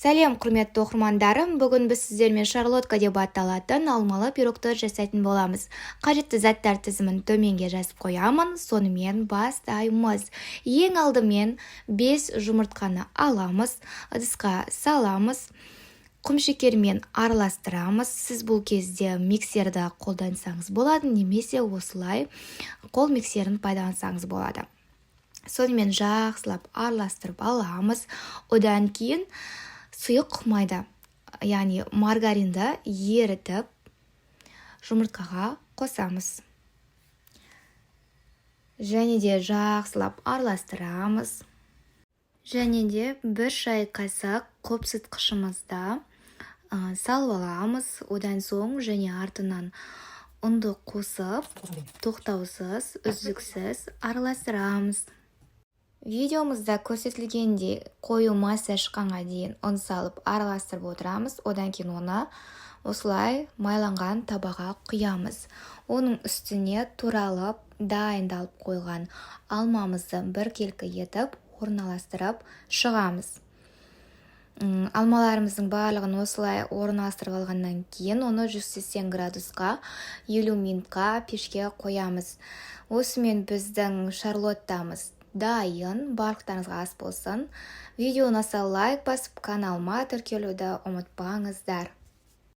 Сәлем, құрметті оқырмандарым. Бүгін біз сіздермен шарлотка деп аталатын алмалы пирогты жасайтын боламыз. Қажетті заттар тізімін төменге жазып қоямын. Сонымен бастаймыз. Ең алдымен 5 жұмыртқаны аламыз, ыдысқа саламыз, құмшекермен араластырамыз. Сіз бұл кезде миксерді қолдансаңыз болады, немесе осылай қол миксерін пайдалансаңыз болады. Сонымен жақсылап араластырып аламыз. Одан кейін сұйық майда, яғни маргаринді ерітіп жұмыртқаға қосамыз. Және де жақсылап араластырамыз. Және де 1 шай қасық қопсытқышымызда салып аламыз. Одан соң және артынан ұнды қосып, тоқтаусыз, үздіксіз араластырамыз. Видеомызда көрсетілгендей қою масса шыққанға дейін ұн салып араластырып отырамыз. Одан кейін оны осылай майланған табаға құямыз. Оның үстіне туралып, дайындалып қойған алмамызды біркелкі етіп орналастырып шығамыз. Алмаларымыздың барлығын осылай орналастырып алғаннан кейін оны 180 градусқа 50 минутқа пешке қоямыз. Осымен біздің шарлоттамыз дайын. Барлықтарыңызға ас болсын. Видео ұнаса лайк басып, каналыма тіркелуді ұмытпаңыздар.